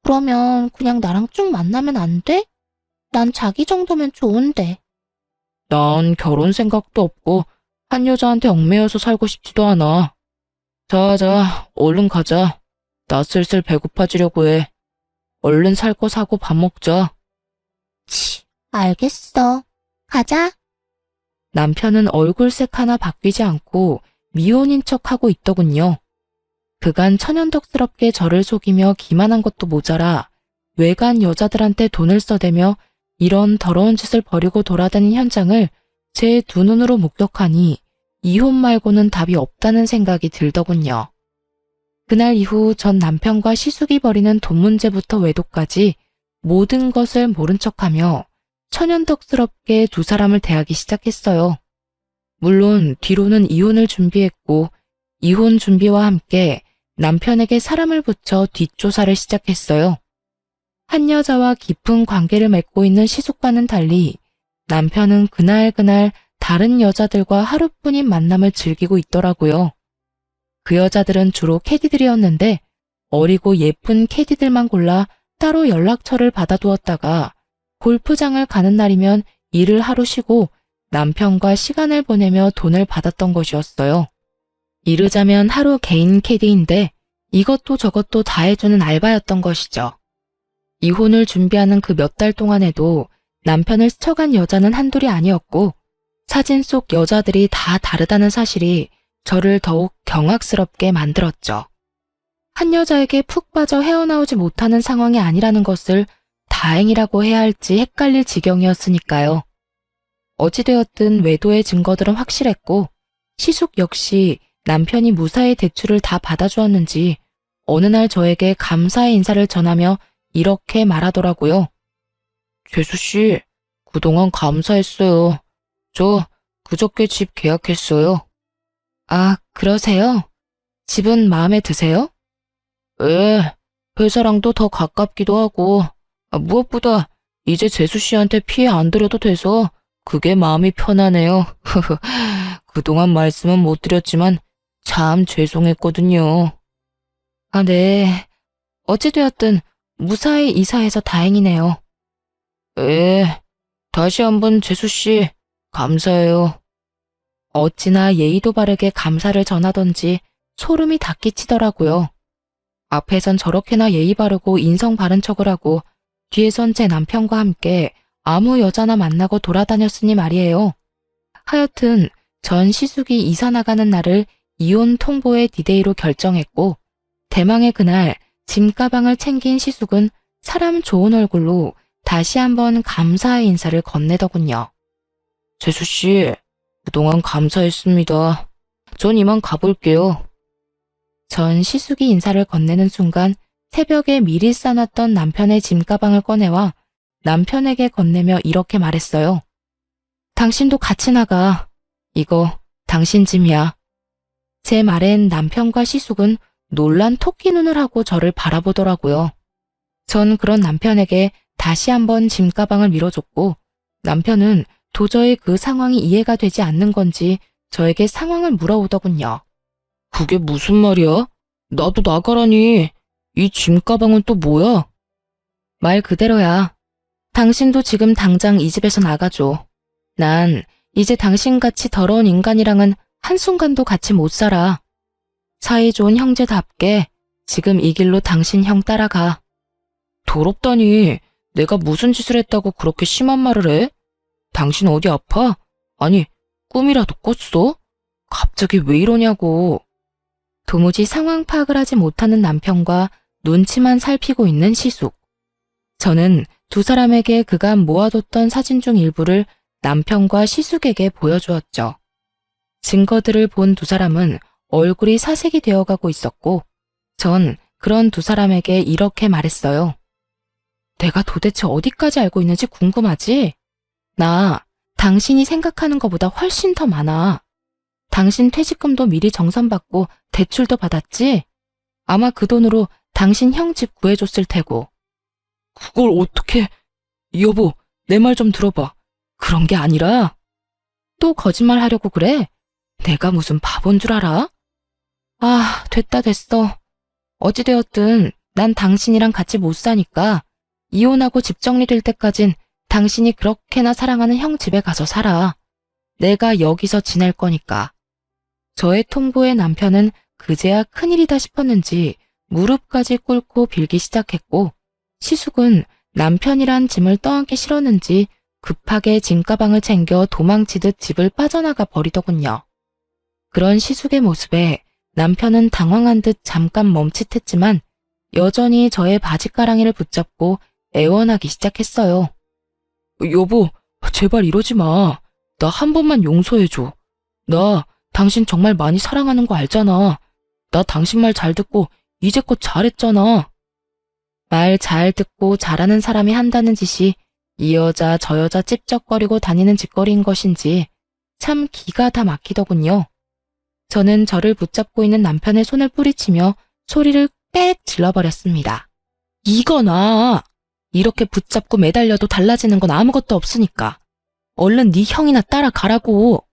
그러면 그냥 나랑 쭉 만나면 안 돼? 난 자기 정도면 좋은데. 난 결혼 생각도 없고 한 여자한테 얽매여서 살고 싶지도 않아. 자, 얼른 가자. 나 슬슬 배고파지려고 해. 얼른 살 거 사고 밥 먹자. 알겠어. 가자. 남편은 얼굴색 하나 바뀌지 않고 미혼인 척하고 있더군요. 그간 천연덕스럽게 저를 속이며 기만한 것도 모자라 외간 여자들한테 돈을 써대며 이런 더러운 짓을 벌이고 돌아다닌 현장을 제 두 눈으로 목격하니 이혼 말고는 답이 없다는 생각이 들더군요. 그날 이후 전 남편과 시숙이 벌이는 돈 문제부터 외도까지 모든 것을 모른 척하며 천연덕스럽게 두 사람을 대하기 시작했어요. 물론 뒤로는 이혼을 준비했고 이혼 준비와 함께 남편에게 사람을 붙여 뒷조사를 시작했어요. 한 여자와 깊은 관계를 맺고 있는 시숙과는 달리 남편은 그날 다른 여자들과 하루뿐인 만남을 즐기고 있더라고요. 그 여자들은 주로 캐디들이었는데 어리고 예쁜 캐디들만 골라 따로 연락처를 받아두었다가 골프장을 가는 날이면 일을 하루 쉬고 남편과 시간을 보내며 돈을 받았던 것이었어요. 이르자면 하루 개인 캐디인데 이것도 저것도 다 해주는 알바였던 것이죠. 이혼을 준비하는 그 몇 달 동안에도 남편을 스쳐간 여자는 한둘이 아니었고 사진 속 여자들이 다 다르다는 사실이 저를 더욱 경악스럽게 만들었죠. 한 여자에게 푹 빠져 헤어나오지 못하는 상황이 아니라는 것을 다행이라고 해야 할지 헷갈릴 지경이었으니까요. 어찌되었든 외도의 증거들은 확실했고 시숙 역시 남편이 무사히 대출을 다 받아주었는지 어느 날 저에게 감사의 인사를 전하며 이렇게 말하더라고요. 재수씨, 그동안 감사했어요. 저 그저께 집 계약했어요. 아, 그러세요? 집은 마음에 드세요? 예, 회사랑도 더 가깝기도 하고 무엇보다 이제 재수씨한테 피해 안 드려도 돼서 그게 마음이 편하네요. 그동안 말씀은 못 드렸지만 참 죄송했거든요. 아, 네. 어찌되었든 무사히 이사해서 다행이네요. 예, 다시 한번 재수씨 감사해요. 어찌나 예의도 바르게 감사를 전하던지 소름이 다 끼치더라고요. 앞에선 저렇게나 예의 바르고 인성 바른 척을 하고 뒤에선 제 남편과 함께 아무 여자나 만나고 돌아다녔으니 말이에요. 하여튼 전 시숙이 이사 나가는 날을 이혼 통보의 디데이로 결정했고 대망의 그날 짐가방을 챙긴 시숙은 사람 좋은 얼굴로 다시 한번 감사의 인사를 건네더군요. 재수씨, 그동안 감사했습니다. 전 이만 가볼게요. 전 시숙이 인사를 건네는 순간 새벽에 미리 싸놨던 남편의 짐가방을 꺼내와 남편에게 건네며 이렇게 말했어요. 당신도 같이 나가. 이거 당신 짐이야. 제 말엔 남편과 시숙은 놀란 토끼 눈을 하고 저를 바라보더라고요. 전 그런 남편에게 다시 한번 짐가방을 밀어줬고 남편은 도저히 그 상황이 이해가 되지 않는 건지 저에게 상황을 물어오더군요. 그게 무슨 말이야? 나도 나가라니. 이 짐가방은 또 뭐야? 말 그대로야. 당신도 지금 당장 이 집에서 나가줘. 난 이제 당신같이 더러운 인간이랑은 한순간도 같이 못 살아. 사이 좋은 형제답게 지금 이 길로 당신 형 따라가. 더럽다니. 내가 무슨 짓을 했다고 그렇게 심한 말을 해? 당신 어디 아파? 아니, 꿈이라도 꿨어? 갑자기 왜 이러냐고. 도무지 상황 파악을 하지 못하는 남편과 눈치만 살피고 있는 시숙. 저는 두 사람에게 그간 모아뒀던 사진 중 일부를 남편과 시숙에게 보여주었죠. 증거들을 본 두 사람은 얼굴이 사색이 되어가고 있었고 전 그런 두 사람에게 이렇게 말했어요. 내가 도대체 어디까지 알고 있는지 궁금하지? 나 당신이 생각하는 것보다 훨씬 더 많아. 당신 퇴직금도 미리 정산받고 대출도 받았지? 아마 그 돈으로 당신 형 집 구해줬을 테고. 그걸 어떻게... 여보, 내 말 좀 들어봐. 그런 게 아니라... 또 거짓말 하려고 그래? 내가 무슨 바본 줄 알아? 아, 됐어. 어찌되었든 난 당신이랑 같이 못 사니까 이혼하고 집 정리될 때까진 당신이 그렇게나 사랑하는 형 집에 가서 살아. 내가 여기서 지낼 거니까. 저의 통보에 남편은 그제야 큰일이다 싶었는지 무릎까지 꿇고 빌기 시작했고 시숙은 남편이란 짐을 떠안기 싫었는지 급하게 짐가방을 챙겨 도망치듯 집을 빠져나가 버리더군요. 그런 시숙의 모습에 남편은 당황한 듯 잠깐 멈칫했지만 여전히 저의 바지가랑이를 붙잡고 애원하기 시작했어요. 여보, 제발 이러지 마. 나 한 번만 용서해줘. 나 당신 정말 많이 사랑하는 거 알잖아. 나 당신 말 잘 듣고 이제껏 잘했잖아. 말 잘 듣고 잘하는 사람이 한다는 짓이 이 여자 저 여자 찝쩍거리고 다니는 짓거리인 것인지 참 기가 다 막히더군요. 저는 저를 붙잡고 있는 남편의 손을 뿌리치며 소리를 빽 질러버렸습니다. 이거나 이렇게 붙잡고 매달려도 달라지는 건 아무것도 없으니까 얼른 네 형이나 따라가라고.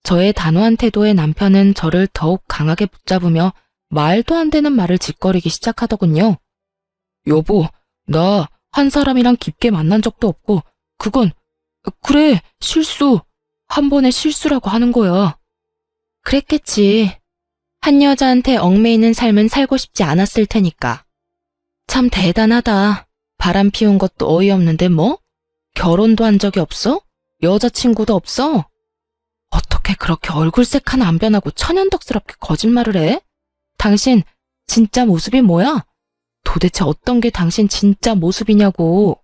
저의 단호한 태도에 남편은 저를 더욱 강하게 붙잡으며 말도 안 되는 말을 짓거리기 시작하더군요. 여보, 나 한 사람이랑 깊게 만난 적도 없고 그건 그래 실수. 한 번의 실수라고 하는 거야. 그랬겠지. 한 여자한테 얽매이는 삶은 살고 싶지 않았을 테니까. 참 대단하다. 바람 피운 것도 어이없는데 뭐? 결혼도 한 적이 없어? 여자친구도 없어? 어떻게 그렇게 얼굴색 하나 안 변하고 천연덕스럽게 거짓말을 해? 당신 진짜 모습이 뭐야? 도대체 어떤 게 당신 진짜 모습이냐고.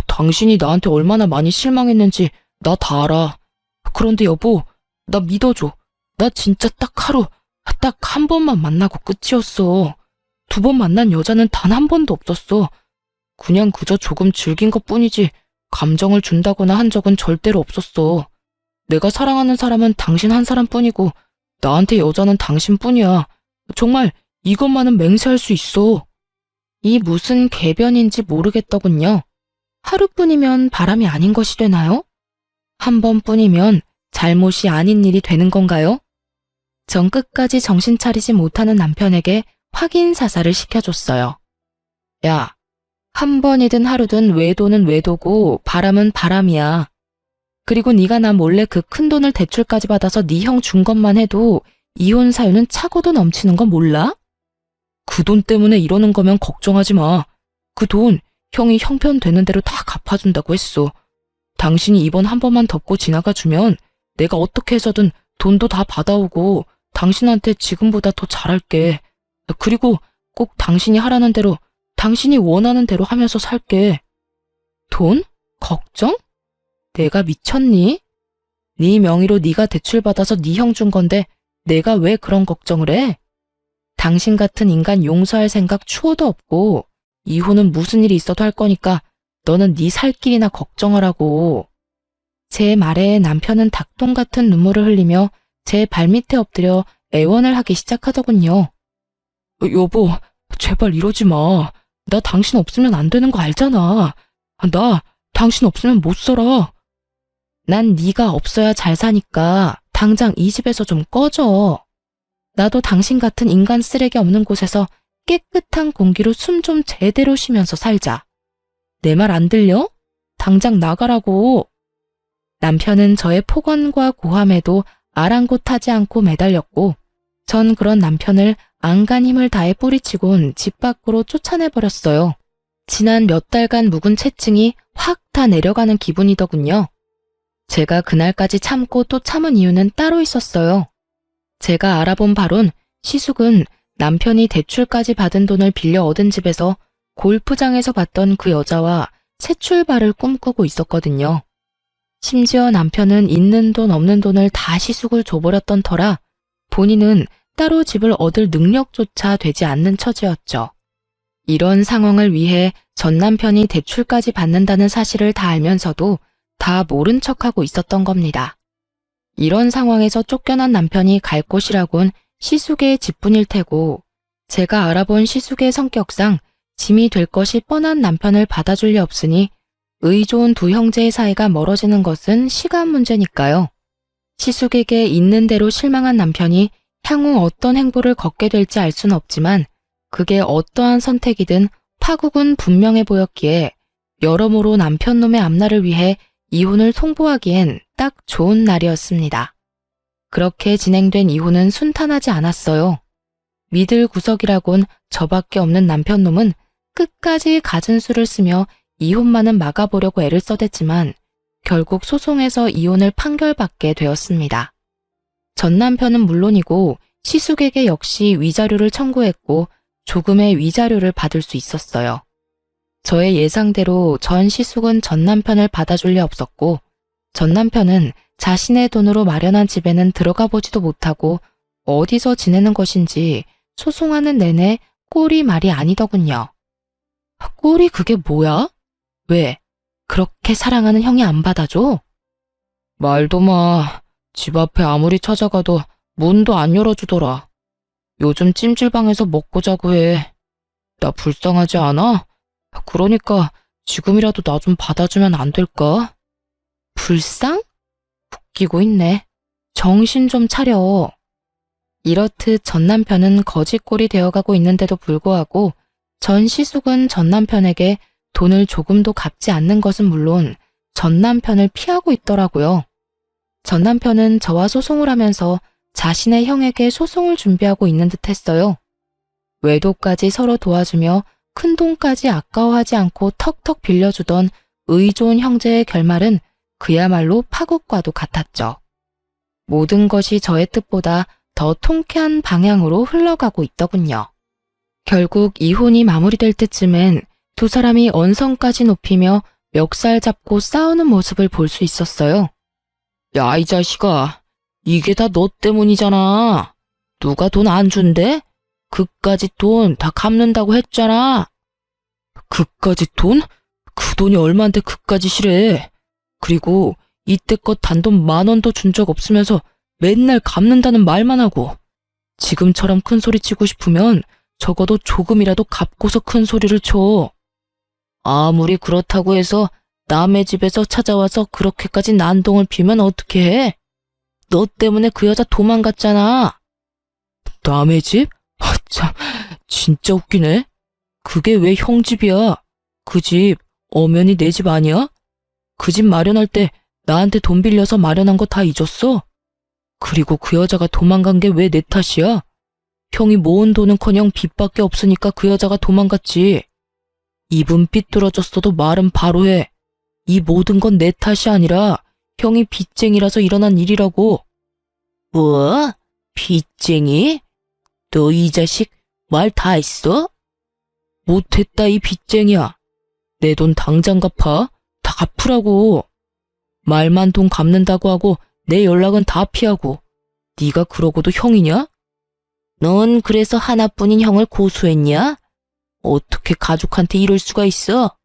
당신이 나한테 얼마나 많이 실망했는지 나 다 알아. 그런데 여보, 나 믿어줘. 나 진짜 딱 한 번만 만나고 끝이었어. 2번 만난 여자는 단 한 번도 없었어. 그냥 그저 조금 즐긴 것뿐이지 감정을 준다거나 한 적은 절대로 없었어. 내가 사랑하는 사람은 당신 한 사람뿐이고 나한테 여자는 당신뿐이야. 정말 이것만은 맹세할 수 있어. 이 무슨 궤변인지 모르겠더군요. 하루뿐이면 바람이 아닌 것이 되나요? 한 번뿐이면 잘못이 아닌 일이 되는 건가요? 전 끝까지 정신 차리지 못하는 남편에게 확인 사살을 시켜줬어요. 야, 한 번이든 하루든 외도는 외도고 바람은 바람이야. 그리고 네가 나 몰래 그 큰 돈을 대출까지 받아서 네 형 준 것만 해도 이혼 사유는 차고도 넘치는 건 몰라? 그 돈 때문에 이러는 거면 걱정하지 마. 그 돈 형이 형편 되는 대로 다 갚아준다고 했어. 당신이 이번 한 번만 덮고 지나가주면 내가 어떻게 해서든 돈도 다 받아오고 당신한테 지금보다 더 잘할게. 그리고 꼭 당신이 하라는 대로 당신이 원하는 대로 하면서 살게. 돈? 걱정? 내가 미쳤니? 네 명의로 네가 대출받아서 네 형 준 건데 내가 왜 그런 걱정을 해? 당신 같은 인간 용서할 생각 추호도 없고 이혼은 무슨 일이 있어도 할 거니까 너는 네 살 길이나 걱정하라고. 제 말에 남편은 닭똥 같은 눈물을 흘리며 제 발밑에 엎드려 애원을 하기 시작하더군요. 여보, 제발 이러지 마. 나 당신 없으면 안 되는 거 알잖아. 나 당신 없으면 못 살아. 난 네가 없어야 잘 사니까 당장 이 집에서 좀 꺼져. 나도 당신 같은 인간 쓰레기 없는 곳에서 깨끗한 공기로 숨 좀 제대로 쉬면서 살자. 내 말 안 들려? 당장 나가라고. 남편은 저의 폭언과 고함에도 아랑곳하지 않고 매달렸고, 전 그런 남편을 안간 힘을 다해 뿌리치곤 집 밖으로 쫓아내버렸어요. 지난 몇 달간 묵은 체증이 확 다 내려가는 기분이더군요. 제가 그날까지 참고 또 참은 이유는 따로 있었어요. 제가 알아본 바론 시숙은 남편이 대출까지 받은 돈을 빌려 얻은 집에서 골프장에서 봤던 그 여자와 새 출발을 꿈꾸고 있었거든요. 심지어 남편은 있는 돈 없는 돈을 다 시숙을 줘버렸던 터라 본인은 따로 집을 얻을 능력조차 되지 않는 처지였죠. 이런 상황을 위해 전 남편이 대출까지 받는다는 사실을 다 알면서도 다 모른 척하고 있었던 겁니다. 이런 상황에서 쫓겨난 남편이 갈 곳이라곤 시숙의 집뿐일 테고, 제가 알아본 시숙의 성격상 짐이 될 것이 뻔한 남편을 받아줄 리 없으니 의 좋은 두 형제의 사이가 멀어지는 것은 시간 문제니까요. 시숙에게 있는 대로 실망한 남편이 향후 어떤 행보를 걷게 될지 알 수는 없지만 그게 어떠한 선택이든 파국은 분명해 보였기에 여러모로 남편 놈의 앞날을 위해 이혼을 통보하기엔 딱 좋은 날이었습니다. 그렇게 진행된 이혼은 순탄하지 않았어요. 믿을 구석이라곤 저밖에 없는 남편 놈은 끝까지 갖은 수를 쓰며 이혼만은 막아보려고 애를 써댔지만 결국 소송에서 이혼을 판결받게 되었습니다. 전 남편은 물론이고 시숙에게 역시 위자료를 청구했고 조금의 위자료를 받을 수 있었어요. 저의 예상대로 전 시숙은 전 남편을 받아줄 리 없었고 전 남편은 자신의 돈으로 마련한 집에는 들어가 보지도 못하고 어디서 지내는 것인지 소송하는 내내 꼴이 말이 아니더군요. 꼴이 그게 뭐야? 왜? 그렇게 사랑하는 형이 안 받아줘? 말도 마. 집 앞에 아무리 찾아가도 문도 안 열어주더라. 요즘 찜질방에서 먹고 자고 해. 나 불쌍하지 않아? 그러니까 지금이라도 나 좀 받아주면 안 될까? 불쌍? 웃기고 있네. 정신 좀 차려. 이렇듯 전 남편은 거지꼴이 되어가고 있는데도 불구하고 전 시숙은 전 남편에게 돈을 조금도 갚지 않는 것은 물론 전 남편을 피하고 있더라고요. 전 남편은 저와 소송을 하면서 자신의 형에게 소송을 준비하고 있는 듯 했어요. 외도까지 서로 도와주며 큰 돈까지 아까워하지 않고 턱턱 빌려주던 의 좋은 형제의 결말은 그야말로 파국과도 같았죠. 모든 것이 저의 뜻보다 더 통쾌한 방향으로 흘러가고 있더군요. 결국 이혼이 마무리될 때쯤엔 두 사람이 언성까지 높이며 멱살 잡고 싸우는 모습을 볼 수 있었어요. 야, 이 자식아. 이게 다 너 때문이잖아. 누가 돈 안 준대? 그까짓 돈 다 갚는다고 했잖아. 그까짓 돈? 그 돈이 얼만데 그까짓이래. 그리고 이때껏 단돈 10,000원도 준 적 없으면서 맨날 갚는다는 말만 하고 지금처럼 큰 소리 치고 싶으면 적어도 조금이라도 갚고서 큰 소리를 쳐. 아무리 그렇다고 해서 남의 집에서 찾아와서 그렇게까지 난동을 피우면 어떻게 해? 너 때문에 그 여자 도망갔잖아. 남의 집? 참, 진짜 웃기네. 그게 왜 형 집이야? 그 집 엄연히 내 집 아니야? 그 집 마련할 때 나한테 돈 빌려서 마련한 거 다 잊었어? 그리고 그 여자가 도망간 게 왜 내 탓이야? 형이 모은 돈은커녕 빚밖에 없으니까 그 여자가 도망갔지. 입은 삐뚤어졌어도 말은 바로 해. 이 모든 건 내 탓이 아니라 형이 빚쟁이라서 일어난 일이라고. 뭐? 빚쟁이? 너 이 자식 말 다 했어? 못했다 이 빚쟁이야. 내 돈 당장 갚아. 다 갚으라고. 말만 돈 갚는다고 하고 내 연락은 다 피하고. 네가 그러고도 형이냐? 넌 그래서 하나뿐인 형을 고소했냐? 어떻게 가족한테 이럴 수가 있어?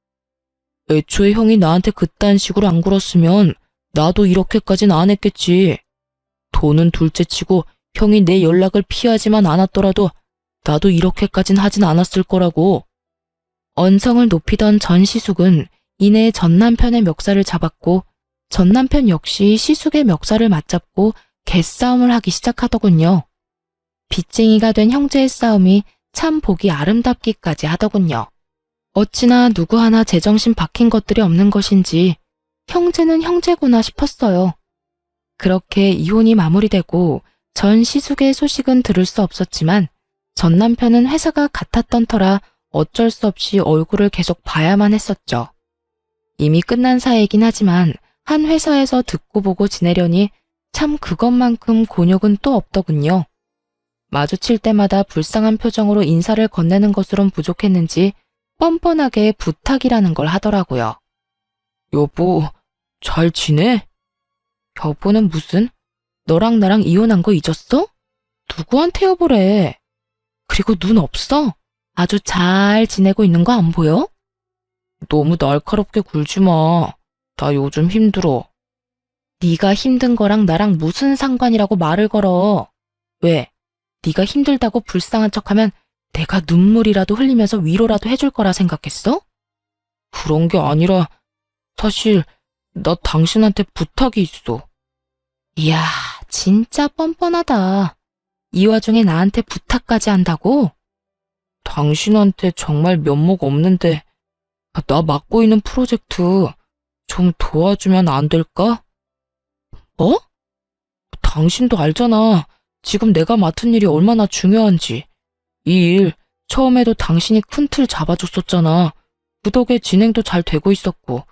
애초에 형이 나한테 그딴 식으로 안 굴었으면 나도 이렇게까진 안 했겠지. 돈은 둘째치고 형이 내 연락을 피하지만 않았더라도 나도 이렇게까진 하진 않았을 거라고. 언성을 높이던 전시숙은 이내 전 남편의 멱살을 잡았고 전 남편 역시 시숙의 멱살을 맞잡고 개싸움을 하기 시작하더군요. 빚쟁이가 된 형제의 싸움이 참 보기 아름답기까지 하더군요. 어찌나 누구 하나 제정신 박힌 것들이 없는 것인지 형제는 형제구나 싶었어요. 그렇게 이혼이 마무리되고 전 시숙의 소식은 들을 수 없었지만 전 남편은 회사가 같았던 터라 어쩔 수 없이 얼굴을 계속 봐야만 했었죠. 이미 끝난 사이이긴 하지만 한 회사에서 듣고 보고 지내려니 참 그것만큼 곤욕은 또 없더군요. 마주칠 때마다 불쌍한 표정으로 인사를 건네는 것으론 부족했는지 뻔뻔하게 부탁이라는 걸 하더라고요. 여보, 잘 지내? 여보는 무슨? 너랑 나랑 이혼한 거 잊었어? 누구한테 여보래? 그리고 눈 없어? 아주 잘 지내고 있는 거 안 보여? 너무 날카롭게 굴지 마. 나 요즘 힘들어. 네가 힘든 거랑 나랑 무슨 상관이라고 말을 걸어. 왜? 네가 힘들다고 불쌍한 척하면 내가 눈물이라도 흘리면서 위로라도 해줄 거라 생각했어? 그런 게 아니라 사실 나 당신한테 부탁이 있어. 이야, 진짜 뻔뻔하다. 이 와중에 나한테 부탁까지 한다고? 당신한테 정말 면목 없는데 나 맡고 있는 프로젝트 좀 도와주면 안 될까? 뭐? 당신도 알잖아. 지금 내가 맡은 일이 얼마나 중요한지. 이 일 처음에도 당신이 큰 틀 잡아줬었잖아. 그 덕에 진행도 잘 되고 있었고.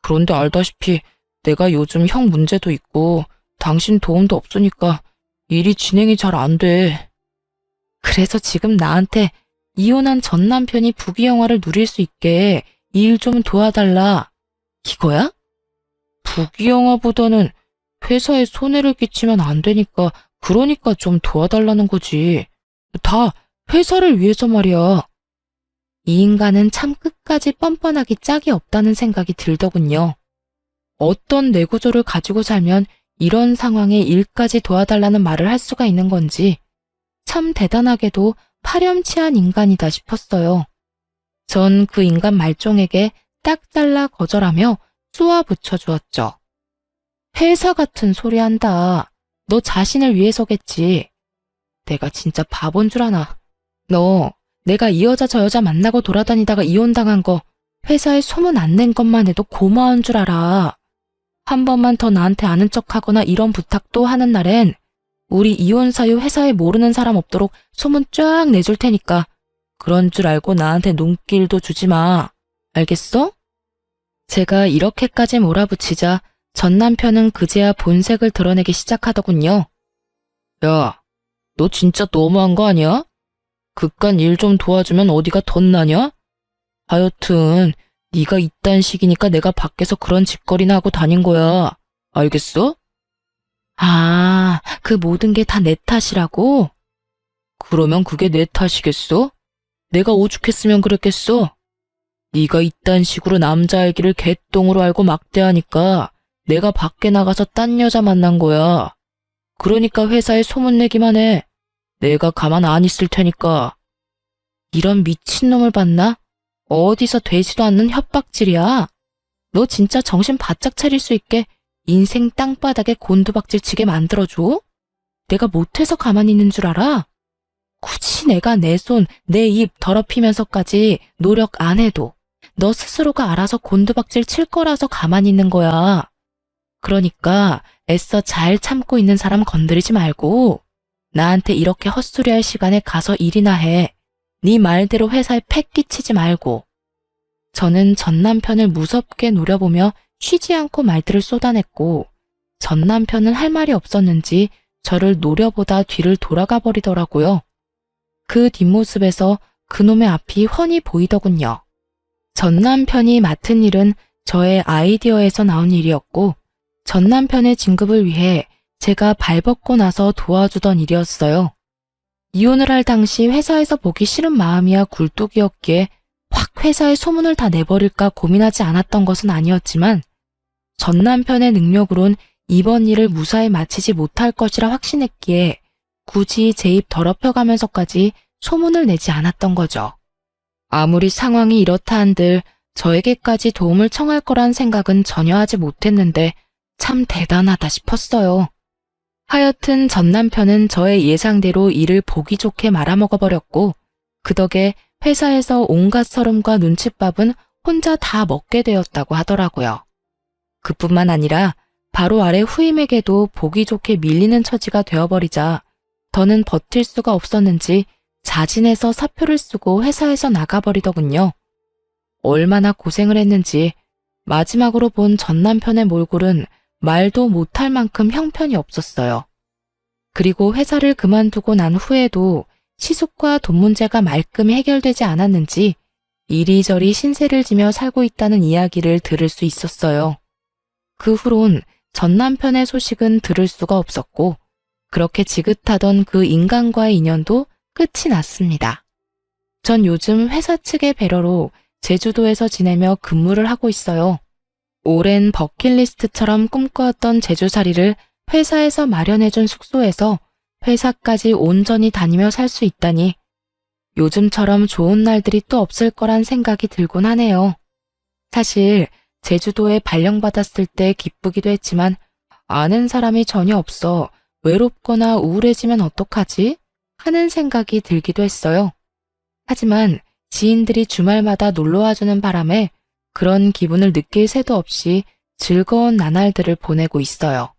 그런데 알다시피 내가 요즘 형 문제도 있고 당신 도움도 없으니까 일이 진행이 잘 안 돼. 그래서 지금 나한테 이혼한 전 남편이 부귀영화를 누릴 수 있게 이 일 좀 도와달라. 이거야? 부귀영화보다는 회사에 손해를 끼치면 안 되니까 그러니까 좀 도와달라는 거지. 다 회사를 위해서 말이야. 이 인간은 참 끝까지 뻔뻔하기 짝이 없다는 생각이 들더군요. 어떤 뇌구조를 가지고 살면 이런 상황에 일까지 도와달라는 말을 할 수가 있는 건지 참 대단하게도 파렴치한 인간이다 싶었어요. 전 그 인간 말종에게 딱 잘라 거절하며 쏘아 붙여주었죠. 회사 같은 소리 한다. 너 자신을 위해서겠지. 내가 진짜 바본 줄 아나. 너 내가 이 여자 저 여자 만나고 돌아다니다가 이혼당한 거 회사에 소문 안 낸 것만 해도 고마운 줄 알아. 한 번만 더 나한테 아는 척하거나 이런 부탁도 하는 날엔 우리 이혼 사유 회사에 모르는 사람 없도록 소문 쫙 내줄 테니까 그런 줄 알고 나한테 눈길도 주지 마. 알겠어? 제가 이렇게까지 몰아붙이자 전 남편은 그제야 본색을 드러내기 시작하더군요. 야, 너 진짜 너무한 거 아니야? 그깟 일 좀 도와주면 어디가 덧나냐? 하여튼 네가 이딴 식이니까 내가 밖에서 그런 짓거리나 하고 다닌 거야. 알겠어? 아, 그 모든 게 다 내 탓이라고? 그러면 그게 내 탓이겠어? 내가 오죽했으면 그랬겠어? 네가 이딴 식으로 남자 얘기를 개똥으로 알고 막대하니까 내가 밖에 나가서 딴 여자 만난 거야. 그러니까 회사에 소문내기만 해. 내가 가만 안 있을 테니까. 이런 미친놈을 봤나? 어디서 되지도 않는 협박질이야. 너 진짜 정신 바짝 차릴 수 있게 인생 땅바닥에 곤두박질 치게 만들어줘? 내가 못해서 가만히 있는 줄 알아? 굳이 내가 내 손, 내 입 더럽히면서까지 노력 안 해도 너 스스로가 알아서 곤두박질 칠 거라서 가만히 있는 거야. 그러니까 애써 잘 참고 있는 사람 건드리지 말고 나한테 이렇게 헛소리할 시간에 가서 일이나 해. 네 말대로 회사에 팩 끼치지 말고. 저는 전 남편을 무섭게 노려보며 쉬지 않고 말들을 쏟아냈고 전 남편은 할 말이 없었는지 저를 노려보다 뒤를 돌아가 버리더라고요. 그 뒷모습에서 그놈의 앞이 훤히 보이더군요. 전 남편이 맡은 일은 저의 아이디어에서 나온 일이었고 전 남편의 진급을 위해 제가 발벗고 나서 도와주던 일이었어요. 이혼을 할 당시 회사에서 보기 싫은 마음이야 굴뚝이었기에 확 회사에 소문을 다 내버릴까 고민하지 않았던 것은 아니었지만 전 남편의 능력으론 이번 일을 무사히 마치지 못할 것이라 확신했기에 굳이 제 입 더럽혀가면서까지 소문을 내지 않았던 거죠. 아무리 상황이 이렇다 한들 저에게까지 도움을 청할 거란 생각은 전혀 하지 못했는데 참 대단하다 싶었어요. 하여튼 전 남편은 저의 예상대로 일을 보기 좋게 말아먹어버렸고 그 덕에 회사에서 온갖 서름과 눈칫밥은 혼자 다 먹게 되었다고 하더라고요. 그뿐만 아니라 바로 아래 후임에게도 보기 좋게 밀리는 처지가 되어버리자 더는 버틸 수가 없었는지 자진해서 사표를 쓰고 회사에서 나가버리더군요. 얼마나 고생을 했는지 마지막으로 본 전 남편의 몰골은 말도 못할 만큼 형편이 없었어요. 그리고 회사를 그만두고 난 후에도 시숙과 돈 문제가 말끔히 해결되지 않았는지 이리저리 신세를 지며 살고 있다는 이야기를 들을 수 있었어요. 그 후론 전 남편의 소식은 들을 수가 없었고 그렇게 지긋하던 그 인간과의 인연도 끝이 났습니다. 전 요즘 회사 측의 배려로 제주도에서 지내며 근무를 하고 있어요. 오랜 버킷리스트처럼 꿈꿔왔던 제주살이를 회사에서 마련해준 숙소에서 회사까지 온전히 다니며 살 수 있다니 요즘처럼 좋은 날들이 또 없을 거란 생각이 들곤 하네요. 사실 제주도에 발령받았을 때 기쁘기도 했지만 아는 사람이 전혀 없어 외롭거나 우울해지면 어떡하지? 하는 생각이 들기도 했어요. 하지만 지인들이 주말마다 놀러와주는 바람에 그런 기분을 느낄 새도 없이 즐거운 나날들을 보내고 있어요.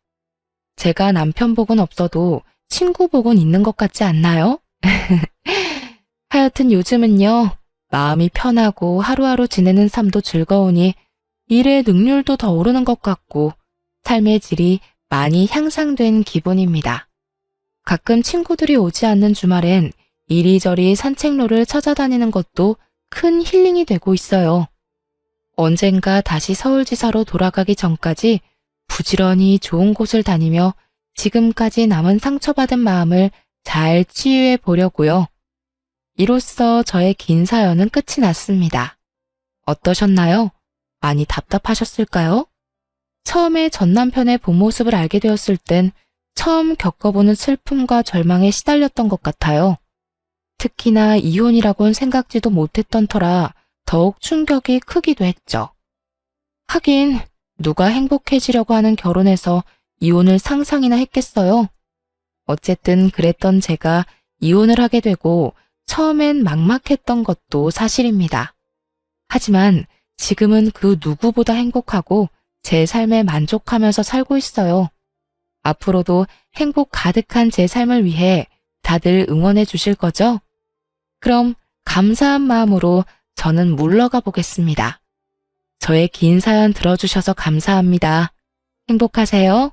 제가 남편 복은 없어도 친구 복은 있는 것 같지 않나요? 하여튼 요즘은요, 마음이 편하고 하루하루 지내는 삶도 즐거우니 일의 능률도 더 오르는 것 같고 삶의 질이 많이 향상된 기분입니다. 가끔 친구들이 오지 않는 주말엔 이리저리 산책로를 찾아다니는 것도 큰 힐링이 되고 있어요. 언젠가 다시 서울지사로 돌아가기 전까지 부지런히 좋은 곳을 다니며 지금까지 남은 상처받은 마음을 잘 치유해 보려고요. 이로써 저의 긴 사연은 끝이 났습니다. 어떠셨나요? 많이 답답하셨을까요? 처음에 전 남편의 본 모습을 알게 되었을 땐 처음 겪어보는 슬픔과 절망에 시달렸던 것 같아요. 특히나 이혼이라곤 생각지도 못했던 터라 더욱 충격이 크기도 했죠. 하긴 누가 행복해지려고 하는 결혼에서 이혼을 상상이나 했겠어요. 어쨌든 그랬던 제가 이혼을 하게 되고 처음엔 막막했던 것도 사실입니다. 하지만 지금은 그 누구보다 행복하고 제 삶에 만족하면서 살고 있어요. 앞으로도 행복 가득한 제 삶을 위해 다들 응원해 주실 거죠? 그럼 감사한 마음으로 저는 물러가 보겠습니다. 저의 긴 사연 들어주셔서 감사합니다. 행복하세요.